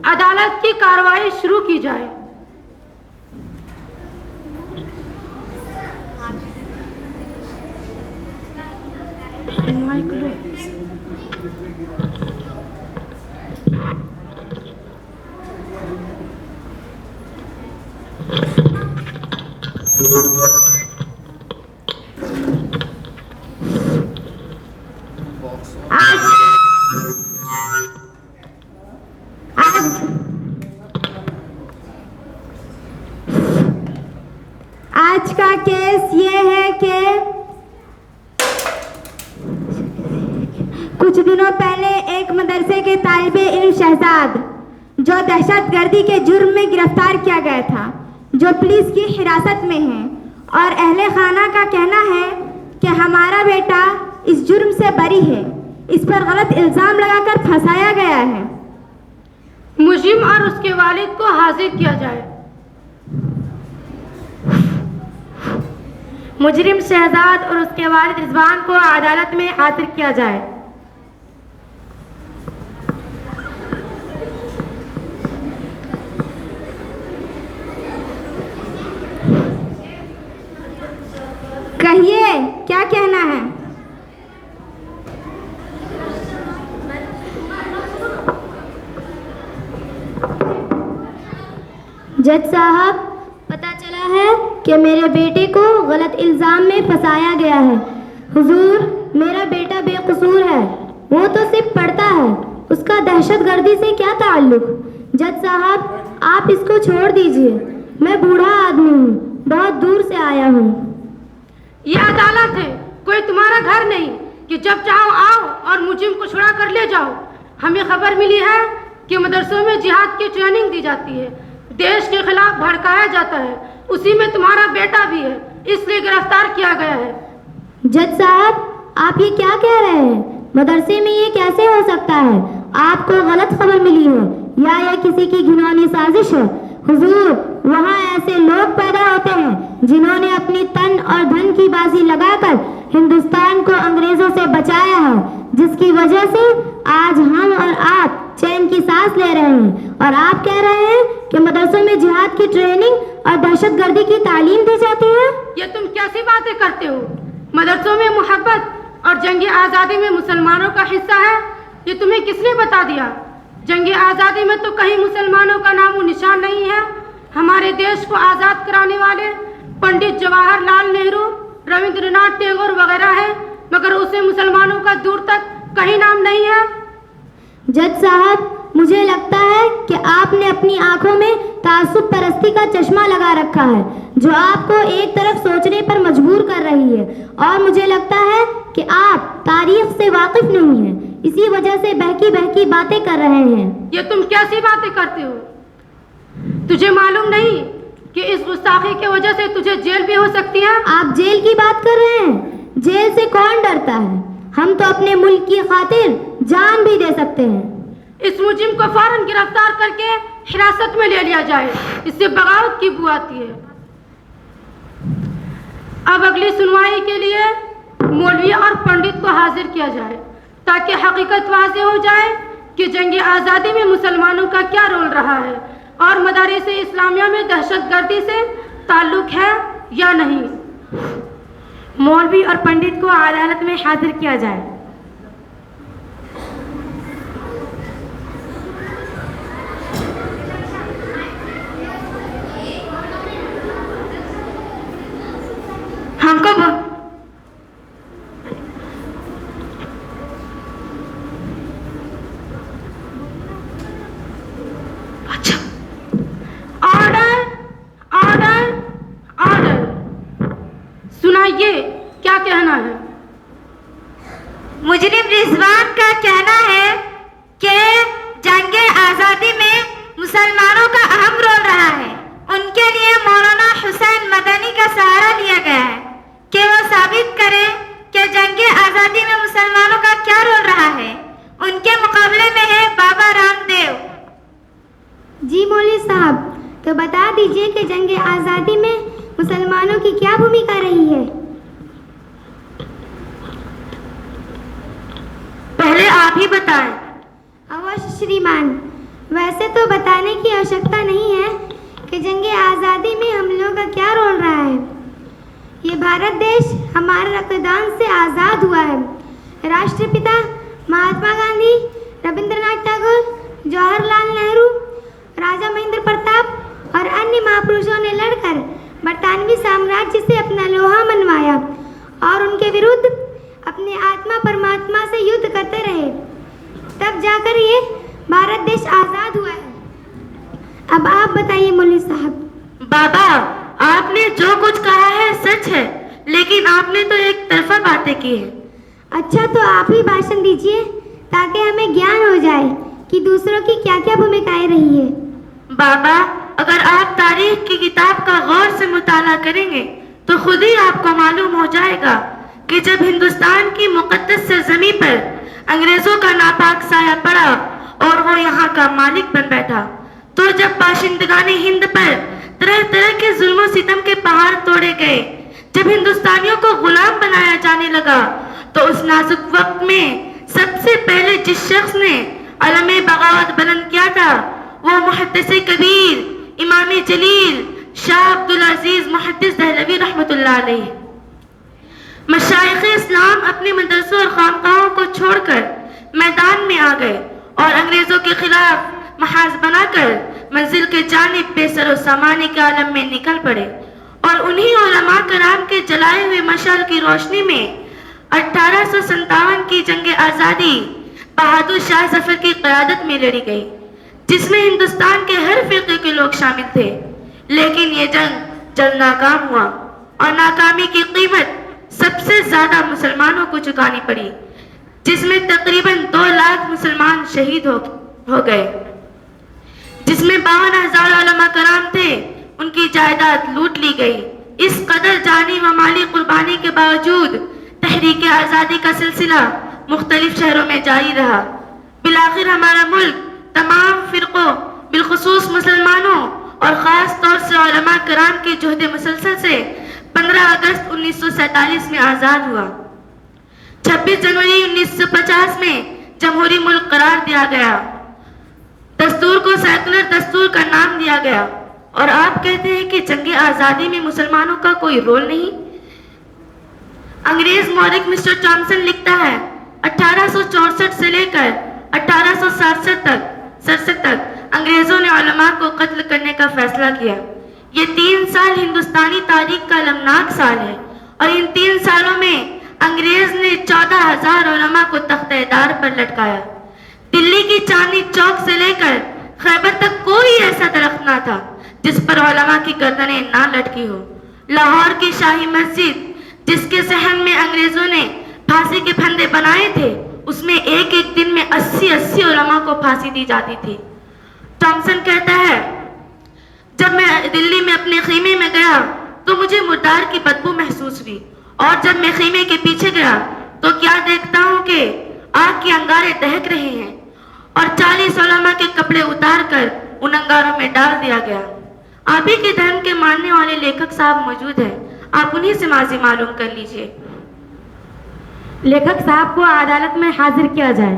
عدالت کی کارروائی شروع کی جائے۔ آج کا کیس یہ ہے کہ کچھ دنوں پہلے ایک مدرسے کے طالب علم شہزاد جو دہشت گردی کے جرم میں گرفتار کیا گیا تھا، جو پولیس کی حراست میں ہے، اور اہل خانہ کا کہنا ہے کہ ہمارا بیٹا اس جرم سے بری ہے، اس پر غلط الزام لگا کر پھنسایا گیا ہے۔ مجرم اور اس کے والد کو حاضر کیا جائے۔ مجرم شہزاد اور اس کے والد رضوان کو عدالت میں حاضر کیا جائے۔ کہیے کیا کہنا ہے؟ جج صاحب، پتہ چلا ہے کہ میرے بیٹے کو غلط الزام میں پھنسایا گیا ہے۔ حضور، میرا بیٹا بے قصور ہے، وہ تو صرف پڑھتا ہے، اس کا دہشت گردی سے کیا تعلق؟ جج صاحب، آپ اس کو چھوڑ دیجئے، میں بوڑھا آدمی ہوں، بہت دور سے آیا ہوں۔ یہ عدالت ہے، کوئی تمہارا گھر نہیں کہ جب چاہو آؤ اور مجرم کو چھڑا کر لے جاؤ۔ ہمیں خبر ملی ہے کہ مدرسوں میں جہاد کی ٹریننگ دی جاتی ہے، دیش کے خلاف بھڑکایا جاتا ہے، اسی میں تمہارا بیٹا بھی ہے، اس لیے گرفتار کیا گیا ہے۔ جج صاحب، آپ یہ کیا کہہ رہے ہیں؟ مدرسے میں یہ کیسے ہو سکتا ہے؟ آپ کو غلط خبر ملی ہے یا یہ کسی کی گھنونی سازش ہے؟ حضور، وہاں ایسے لوگ پیدا ہوتے ہیں جنہوں نے اپنی تن اور دھن کی بازی لگا کر ہندوستان کو انگریزوں سے بچایا ہے، جس کی وجہ سے آج ہم اور آپ چین کی سانس لے رہے ہیں، اور آپ کہہ رہے ہیں کہ مدرسوں میں جہاد کی ٹریننگ اور دہشت گردی کی تعلیم دی جاتی ہے۔ یہ تم کیسی باتیں کرتے ہو؟ مدرسوں میں محبت اور جنگ آزادی میں مسلمانوں کا حصہ ہے، یہ تمہیں کس نے بتا دیا؟ جنگ آزادی میں تو کہیں مسلمانوں کا نام و نشان نہیں ہے۔ ہمارے دیش کو آزاد کرانے والے پنڈت جواہر لال نہرو، رویندر ناتھ ٹیگور وغیرہ ہیں، مگر اسے مسلمانوں کا دور تک کہیں نام نہیں ہے۔ جج صاحب، مجھے لگتا ہے کہ آپ نے اپنی آنکھوں میں تعصب پرستی کا چشمہ لگا رکھا ہے، جو آپ کو ایک طرف سوچنے پر مجبور کر رہی ہے، اور مجھے لگتا ہے کہ آپ تاریخ سے واقف نہیں ہیں، اسی وجہ سے بہکی بہکی باتیں کر رہے ہیں۔ یہ تم کیسی باتیں کرتے ہو؟ تجھے معلوم نہیں کہ اس گستاخی کی وجہ سے تجھے جیل بھی ہو سکتی ہے؟ آپ جیل کی بات کر رہے ہیں؟ جیل سے کون ڈرتا ہے؟ ہم تو اپنے ملک کی خاطر جان بھی دے سکتے ہیں۔ اس مجرم کو فوراً گرفتار کر کے حراست میں لے لیا جائے، اس سے بغاوت کی بو آتی ہے۔ اب اگلی سنوائی کے لیے مولوی اور پنڈت کو حاضر کیا جائے، تاکہ حقیقت واضح ہو جائے کہ جنگ آزادی میں مسلمانوں کا کیا رول رہا ہے، اور مدارس اسلامیہ میں دہشت گردی سے تعلق ہے یا نہیں۔ مولوی اور پنڈت کو عدالت میں حاضر کیا جائے۔ ہم کو اچھا، آرڈر آرڈر آرڈر، سنائیے کیا کہنا ہے؟ مجرم رضوان کا کہنا ہے کہ جنگ آزادی میں مسلمانوں کا اہم رول رہا ہے، ان کے لیے مولانا حسین مدنی کا سہارا لیا گیا ہے کہ وہ ثابت کریں کہ جنگ آزادی میں مسلمانوں کا کیا رول رہا ہے۔ ان کے مقابلے میں ہے بابا رام دیو۔ جی مولوی صاحب، تو بتا دیجئے کہ جنگ آزادی میں مسلمانوں کی کیا بھومکا رہی ہے؟ پہلے آپ ہی بتائیں۔ اوش شریمان، ویسے تو بتانے کی آوشکتا نہیں ہے کہ جنگ آزادی میں ہم لوگوں کا کیا رول رہا ہے۔ یہ بھارت دیش ہمارے رقدان سے آزاد ہوا ہے۔ راشٹر پتا مہاتما گاندھی، ربندر ناتھ ٹیگور، جواہر لال نہرو، راجا مہندر پرتاپ اور انیہ مہاپروشوں نے لڑ کر برطانوی سامراجیہ سے اپنا لوہا منوایا اور ان کے ورودھ اپنے آتما پرماتما سے یدھ کرتے رہے، تب جا کر یہ بھارت دیش آزاد ہوا ہے۔ اب آپ بتائیے مولوی صاحب۔ بابا، آپ نے جو کچھ کہا ہے سچ ہے، لیکن آپ نے تو ایک طرفہ باتیں کی ہیں۔ اچھا، تو آپ ہی بھاشن دیجئے تاکہ ہمیں گیان ہو جائے کہ دوسروں کی کیا کیا بھومکائیں رہی ہے۔ بابا، اگر آپ تاریخ کی کتاب کا غور سے مطالعہ کریں گے تو خود ہی آپ کو معلوم ہو جائے گا کہ جب ہندوستان کی مقدس سرزمین پر انگریزوں کا ناپاک سایہ پڑا اور وہ یہاں کا مالک بن بیٹھا، تو جب باشندگان ہند پر طرح طرح کے ظلم و ستم کے پہاڑ توڑے گئے، جب ہندوستانیوں کو غلام بنایا جانے لگا، تو اس نازک وقت میں سب سے پہلے جس شخص نے علم بغاوت بلند کیا تھا وہ محدث کبیر امام جلیل شاہ عبدالعزیز محدث دہلوی رحمۃ اللہ علیہ۔ مشائخ اسلام اپنے مدرسوں اور خانقاہوں کو چھوڑ کر میدان میں آ گئے اور انگریزوں کے خلاف محاذ بنا کر منزل کے جانب بے سر و سامانے کے عالم میں نکل پڑے، اور انہی علماء کرام کے جلائے ہوئے مشعل کی روشنی میں 1857 کی جنگ آزادی بہادر شاہ ظفر کی قیادت میں لڑی گئی، جس میں ہندوستان کے ہر فرقے کے لوگ شامل تھے۔ لیکن یہ جنگ ناکام ہوا اور ناکامی کی قیمت سب سے زیادہ مسلمانوں کو چکانی پڑی، جس میں تقریباً 2 لاکھ مسلمان شہید ہو گئے، جس میں 52,000 علماء کرام تھے، ان کی جائیداد لوٹ لی گئی۔ اس قدر جانی و مالی قربانی کے باوجود تحریک آزادی کا سلسلہ مختلف شہروں میں جاری رہا۔ بالآخر ہمارا ملک تمام فرقوں، بالخصوص مسلمانوں اور خاص طور سے علماء کرام کے جہد مسلسل سے 15 اگست 1947 میں آزاد ہوا۔ 26 جنوری 1950 میں جمہوری ملک قرار دیا گیا، دستور کو سیکولر دستور کا نام دیا گیا، اور آپ کہتے ہیں کہ جنگ آزادی میں مسلمانوں کا کوئی رول نہیں؟ انگریز مورخ مسٹر ٹامسن لکھتا ہے 1864 سے لے کر 1867 تک انگریزوں نے علماء کو قتل کرنے کا فیصلہ کیا۔ یہ 3 سال ہندوستانی تاریخ کا المناک سال ہے، اور ان 3 سالوں میں انگریز نے 14,000 علماء کو تختہ دار پر لٹکایا۔ دلی کی چاندنی چوک سے لے کر خیبر تک کوئی ایسا درخت نہ تھا جس پر علماء کی گردنیں نہ لٹکی ہو۔ لاہور کی شاہی مسجد، جس کے صحن میں انگریزوں نے پھانسی کے پھندے بنائے تھے، اس میں ایک دن میں 80 علماء کو پھانسی دی جاتی تھی۔ ٹامسن کہتا ہے جب میں دلی میں اپنے خیمے میں گیا تو مجھے مردار کی بدبو محسوس ہوئی، اور جب میں خیمے کے پیچھے گیا تو کیا دیکھتا ہوں کہ آگ کے انگارے دہک رہے ہیں، اور 40 علماء کے کپڑے اتار کر ان انگاروں میں ڈال دیا گیا۔ آپ ہی کے دھرم کے ماننے والے لیکھک صاحب موجود ہیں، آپ انہی سے ماضی معلوم کر لیجئے۔ لیکھک صاحب کو عدالت میں حاضر کیا جائے۔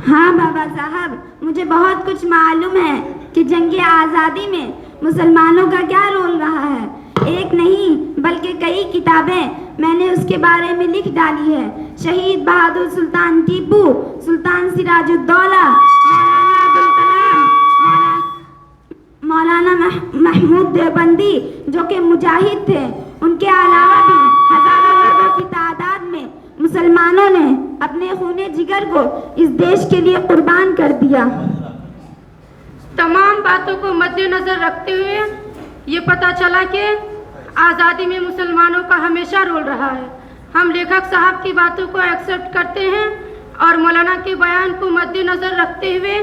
ہاں بابا صاحب، مجھے بہت کچھ معلوم ہے کہ جنگ آزادی میں مسلمانوں کا کیا رول رہا ہے۔ ایک نہیں بلکہ کئی کتابیں میں نے اس کے بارے میں لکھ ڈالی ہے۔ شہید بہادر سلطان ٹیپو، سلطان سراج الدولہ، مولانا ابوالکلام، مولانا محمود دیوبندی جو کہ مجاہد تھے، ان کے علاوہ بھی ہزاروں لوگوں کی تعداد میں مسلمانوں نے اپنے خون جگر کو اس دیش کے لیے قربان کر دیا۔ تمام باتوں کو مد نظر رکھتے ہوئے یہ پتہ چلا کہ آزادی میں مسلمانوں کا ہمیشہ رول رہا ہے۔ ہم لیکھک صاحب کی باتوں کو ایکسیپٹ کرتے ہیں اور مولانا کے بیان کو مد نظر رکھتے ہوئے